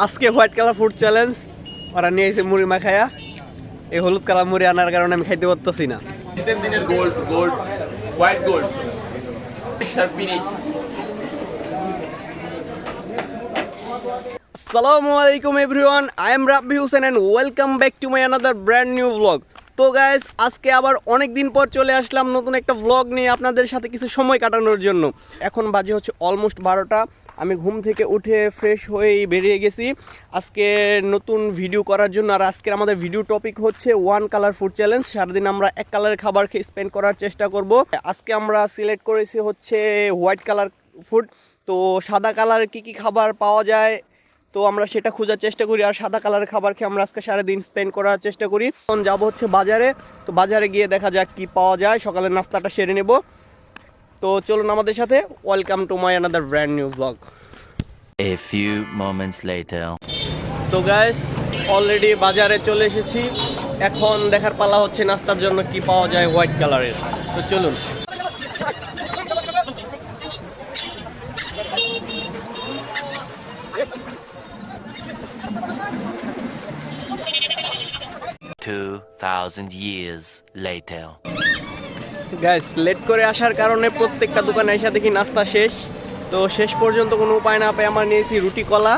আজকে white colour food challenge ওরা নিয়ে এসে মুড়ি মাখায়া এই হলুদ কালার মুড়ি আনার কারণে আমি খাইতে পারতেছি না। শীতের দিনের গোল্ড গোল্ড হোয়াইট গোল্ড শার্পিনি। আসসালামু আলাইকুম everyone, I am Rabbi Hossain and welcome back to my another brand new blog. তো গাইস, আজকে আবার অনেক দিন পর চলে আসলাম নতুন একটা ব্লগ নিয়ে আপনাদের সাথে কিছু সময় কাটানোর জন্য। এখন বাজে হচ্ছে অলমোস্ট 12টা। আমি ঘুম থেকে উঠে ফ্রেশ হয়েই বেরিয়ে গেছি আজকে নতুন ভিডিও করার জন্য। আর আজকের আমাদের ভিডিও টপিক হচ্ছে ওয়ান কালার ফুড চ্যালেঞ্জ। সারাদিন আমরা এক কালারের খাবার খেয়ে স্পেন্ড করার চেষ্টা করব। আজকে আমরা সিলেক্ট করেছি হচ্ছে হোয়াইট কালার ফুড। তো সাদা কালার কি কি খাবার পাওয়া যায় তো আমরা সেটা খোঁজার চেষ্টা করি, আর সাদা কালারের খাবার খেয়ে আমরা আজকে সারাদিন স্পেন্ড করার চেষ্টা করি। এখন যাবো হচ্ছে বাজারে, তো বাজারে গিয়ে দেখা যাক কি পাওয়া যায়, সকালের নাস্তাটা সেরে নেব। তো চলুন আমাদের সাথে, welcome to my another brand new blog. A few moments later. তো গাইস, অলরেডি বাজারে চলে এসেছি। এখন দেখার পালা হচ্ছে নাস্তার জন্য কি পাওয়া যায় হোয়াইট কালারের। তো চলুন। 2000 years later. গাইস, লেট করে আসার কারণে প্রত্যেকটা দোকানে এসে দেখি নাস্তা শেষ। তো শেষ পর্যন্ত কোনো উপায় না পেয়ে আমরা নিয়েছি রুটি কলা।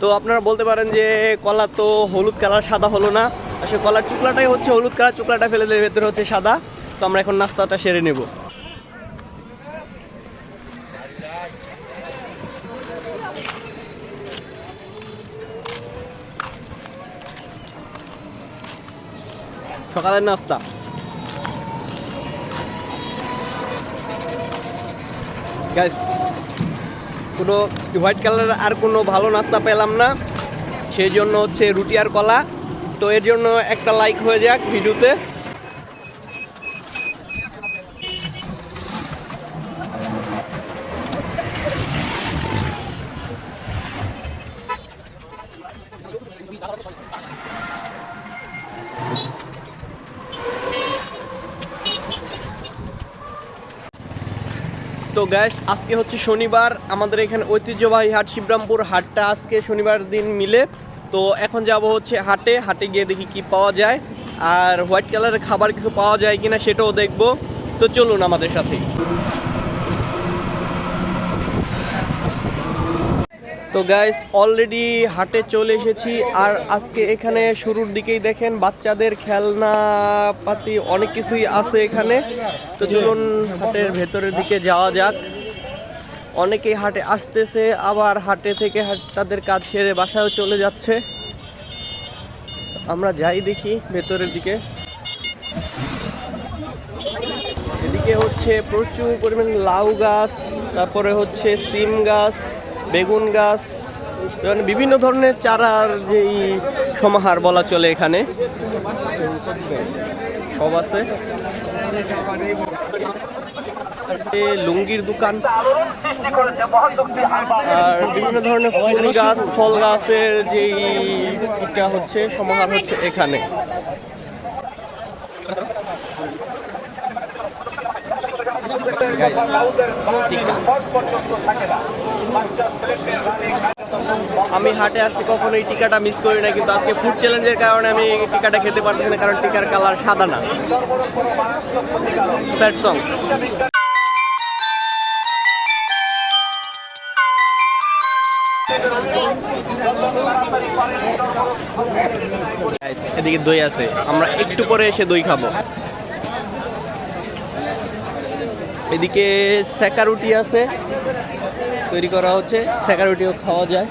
তো আপনারা বলতে পারেন যে কলা তো হলুদ কালার, সাদা হলো না। আসলে কলার চুকলাটাই হচ্ছে হলুদ কালার, চুকলাটা ফেলে দিলে ভেতরে হচ্ছে সাদা। তো আমরা এখন নাস্তাটা সেরে নেব। সকালের নাস্তা গাইস, কোনো হোয়াইট কালার আর কোনো ভালো নাস্তা পেলাম না, সেই জন্য হচ্ছে রুটি আর কলা। তো এর জন্য একটা লাইক হয়ে যাক ভিডিওতে। তো গ্যাস, আজকে হচ্ছে শনিবার, আমাদের এখানে ঐতিহ্যবাহী হাট শিবরামপুর হাটটা আজকে শনিবার দিন মিলে। তো এখন যাব হচ্ছে হাটে, হাটে গিয়ে দেখি কি পাওয়া যায়, আর হোয়াইট কালারের খাবার কিছু পাওয়া যায় কিনা সেটাও দেখব। তো চলুন আমাদের সাথে। তো গাইস, অলরেডি হাটে চলে এসেছি। আর আজকে এখানে শুরুর দিকেই দেখেন বাচ্চাদের খেলনাপাতি অনেক কিছুই আছে এখানে। তো চলুন হাটের ভেতরের দিকে যাওয়া যাক। অনেকেই হাটে আসতেছে, আবার হাটে থেকে তাদের কাজ সেরে বাসায়ও চলে যাচ্ছে। আমরা যাই দেখি ভেতরের দিকে। এদিকে হচ্ছে প্রচুর পরিমাণ লাউ গাছ, তারপরে হচ্ছে সিম গাছ, বেগুন গাছ, মানে বিভিন্ন ধরনের চারার যেই সমাহার বলা চলে এখানে সব আছে। লুঙ্গির দোকান আর বিভিন্ন ধরনের ফুল গাছ, ফল গাছের যেই এটা হচ্ছে সমাহার হচ্ছে এখানে। আমি হাটে আসতে কখনো এই টিকাটা মিস করি না, কিন্তু আজকে ফুড চ্যালেঞ্জের কারণে আমি এই টিকাটা খেতে পারতেছি না, কারণ টিকার কালার সাদা না। Sad song. এদিকে দই আছে, আমরা একটু পরে এসে দই খাবো। এদিকে সেকা রুটি আছে, তৈরি করা হচ্ছে, সেকা রুটিও খাওয়া যায়।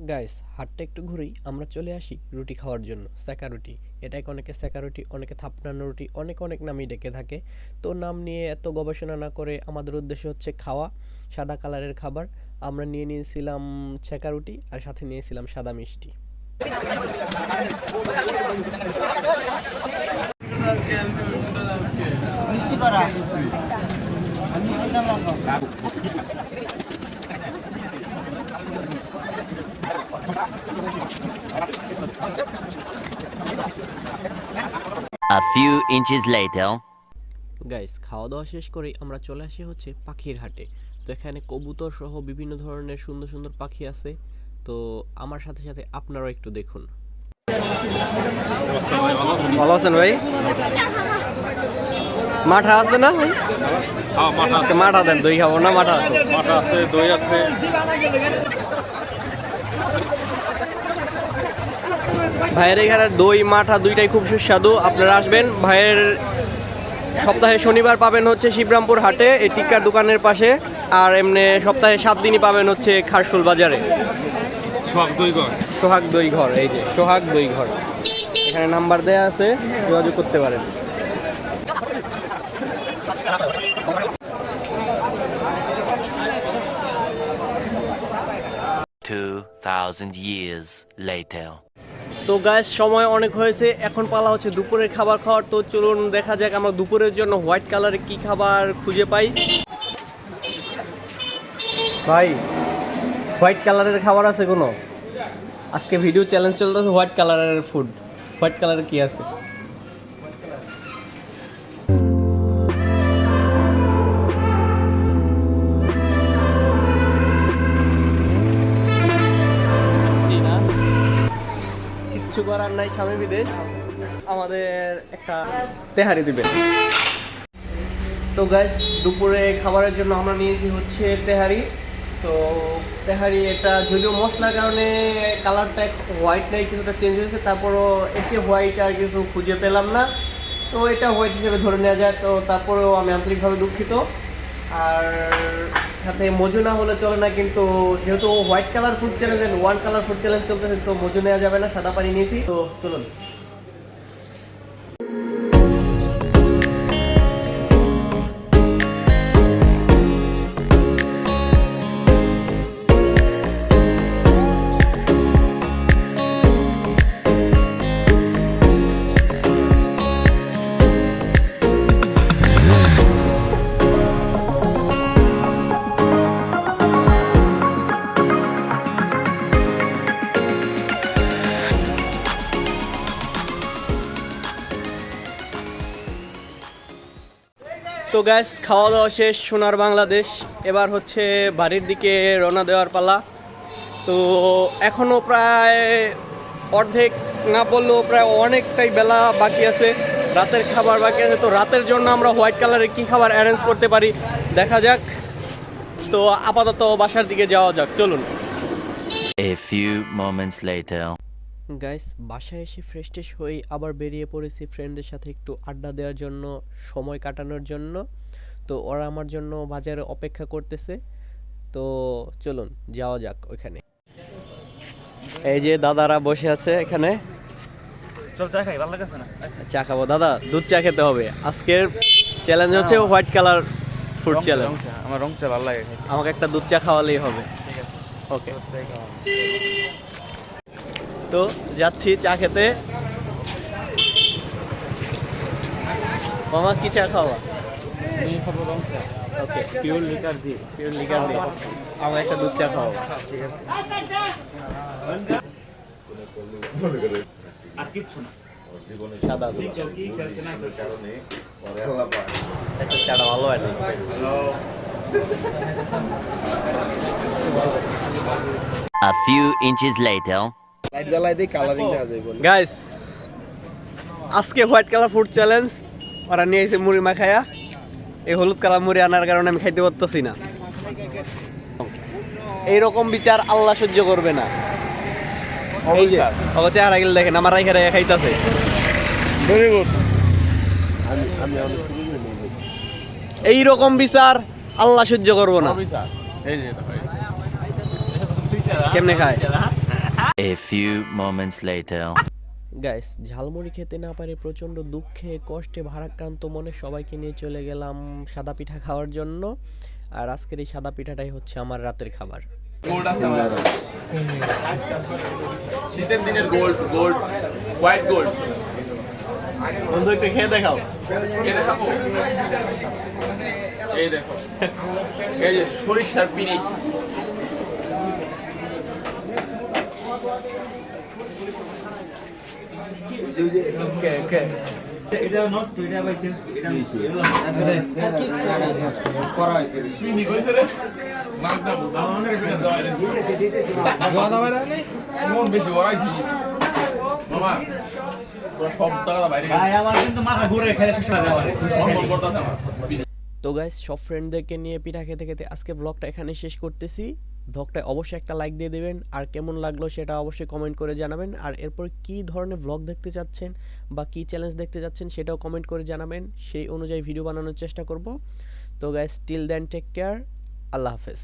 গাইস, হাটটা একটু ঘুরেই আমরা চলে আসি রুটি খাওয়ার জন্য। সেকা রুটি, এটাকে অনেকে সেকা রুটি, অনেকে থাপড়ানো রুটি, অনেক অনেক নামই ডেকে থাকে। তো নাম নিয়ে এত গবেষণা না করে আমাদের উদ্দেশ্য হচ্ছে খাওয়া সাদা কালারের খাবার। আমরা নিয়ে নিয়েছিলাম সেকা রুটি আর সাথে নিয়েছিলাম সাদা মিষ্টি। মিষ্টি করা A few inches later. Guys, খাওয়া দাওয়া শেষ করেই আমরা চলে আসি হচ্ছে পাখির হাটে। তো এখানে কবুতর সহ বিভিন্ন ধরনের সুন্দর সুন্দর পাখি আছে। তো আমার সাথে সাথে আপনারাও একটু দেখুন। ভালো আছেন ভাই? মাঠা আছে না ভাই? আজকে মাঠা দেন, দই খাবো না। মাঠা আছে, দই আছে। ভাইয়ের এখানে দই মাঠা দুইটাই খুব সুস্বাদু। আপনারা আসবেন। ভাইয়ের সপ্তাহে শনিবার পাবেন হচ্ছে শিবরামপুর হাটে, এই টিক্কার দোকানের পাশে। আর এমনি সপ্তাহে 7 দিনই পাবেন হচ্ছে খারশুল বাজারে, সোহাগ দই ঘর। এই যে সোহাগ দই ঘর, এখানে নাম্বার দেয়া আছে, যোগাযোগ করতে পারেন। Two 2,000 years later. তো গাইস, সময় অনেক হয়েছে, এখন পালা হচ্ছে দুপুরের খাবার খাওয়ার। তো চলুন দেখা যাক আমরা দুপুরের জন্য হোয়াইট কালারের কি খাবার খুঁজে পাই। ভাই, হোয়াইট কালারের খাবার আছে কোনো? আজকে ভিডিও চ্যালেঞ্জ চলতেছে হোয়াইট কালারের ফুড। হোয়াইট কালারের কি আছে? কিচ্ছু করার নাই, স্বামী বিদেশ, আমাদের একটা তেহারি দিবেন। তো গাইস, দুপুরে খাবারের জন্য আমরা নিয়েছি হচ্ছে তেহারি। তো তেহারি এটা যদিও মশলার কারণে কালারটা হোয়াইটটাই কিছুটা চেঞ্জ হয়েছে, তারপরও এর চেয়ে হোয়াইট আর কিছু খুঁজে পেলাম না। তো এটা হোয়াইট হিসেবে ধরে নেওয়া যায়। তো তারপরেও আমি আন্তরিকভাবে দুঃখিত। আর সাথে মজু না হলে চলে না, কিন্তু যেহেতু white colour food challenge, one colour food challenge চলতেছে, তো মজু নেওয়া যাবে না, সাদা পানি নিয়েছি। তো চলুন। তো গ্যাস, খাওয়া দাওয়া শেষ, সোনার বাংলাদেশ। এবার হচ্ছে বাড়ির দিকে রওনা দেওয়ার পালা। তো এখনও প্রায় অর্ধেক না বললেও প্রায় অনেকটাই বেলা বাকি আছে, রাতের খাবার বাকি আছে। তো রাতের জন্য আমরা হোয়াইট কালারের কী খাবার অ্যারেঞ্জ করতে পারি দেখা যাক। তো আপাতত বাসার দিকে যাওয়া যাক, চলুন। A few moments later. Guys, বাসায় এসে ফ্রেশ ট্রেশ হয়ে আবার বেরিয়ে পড়েছি ফ্রেন্ডদের সাথে একটু আড্ডা দেওয়ার জন্য, সময় কাটানোর জন্য। তো ওরা আমার জন্য বাজারে অপেক্ষা করতেছে। তো চলুন যাওয়া যাক ওইখানে। এই যে দাদারা বসে আছে এখানে। চল চা খাই, ভালো লাগছে না? চা খাবো দাদা, দুধ চা খেতে হবে। আজকের চ্যালেঞ্জ হচ্ছে হোয়াইট কালার ফুড চ্যালেঞ্জ। আমার রং চা ভালো লাগে। আমাকে একটা দুধ চা খাওয়ালেই হবে। ঠিক আছে, ওকে। তো যাচ্ছি চা খেতে। মামা কি চা খাওয়া? আমি খাবো রং চা। ওকে, পিওর লিকার দি, পিওর লিকার দি। আমার একটা দুধ চা খাওয়া। ঠিক আছে। আর কিছু না, সাদা দুধ। একটা চাটা ভালো হয় না। A few inches later. Guys, আজকে হোয়াইট কালার ফুড চ্যালেঞ্জ। ওরা নিয়ে এসে মুড়ি মাখায়া। এই হলুদ কালার মুড়ি আনার কারণে আমি খাইতে পারতেছি না। এইরকম বিচার আল্লাহ সহ্য করবে না। এই যে ওকে চেহারা গেলে দেখেন, আমার রাইখা রাইখা খাইতেছে। Very good. এইরকম বিচার আল্লাহ সহ্য করবো না। এই যে কেমনে খায়? A few moments later. Guys, jhalmuri খেতে না পারে প্রচণ্ড দুঃখে কষ্টে ভারাক্রান্ত মনে সবাইকে নিয়ে চলে গেলাম সাদা পিঠা খাওয়ার জন্য। আর আজকের এই সাদা পিঠাটাই হচ্ছে আমার রাতের খাবার। গোল্ড আছে আমার। শীতের দিনের গোল্ড, গোল্ড, হোয়াইট গোল্ড। বন্ধু একটু খেয়ে দেখাও। এই দেখাবো, এই দেখো, এই যে সরিষার পিরিচ। Okay, okay. এটা নট এটা বাই চেঞ্জ এটা Quindi questo è Magda Buddha. Non বেশি ওরাই ছিল মামা তোরা সব টাকা বাইরে ভাই আমার কিন্তু মাথা ঘুরে খেলে শেষ হয়ে যাবে সম্মান করতেছে আমার তো গাইস সব ফ্রেন্ডদেরকে নিয়ে পিঠা খেতে খেতে আজকে ব্লগটা এখানে শেষ করতেছি। ব্লগটায় অবশ্যই একটা লাইক দিয়ে দেবেন আর কেমন লাগলো সেটা অবশ্যই কমেন্ট করে জানাবেন। আর এরপর কী ধরনের ব্লগ দেখতে চাচ্ছেন বা কী চ্যালেঞ্জ দেখতে চাচ্ছেন সেটাও কমেন্ট করে জানাবেন, সেই অনুযায়ী ভিডিও বানানোর চেষ্টা করব। তো guys till then take care, আল্লাহ হাফেজ।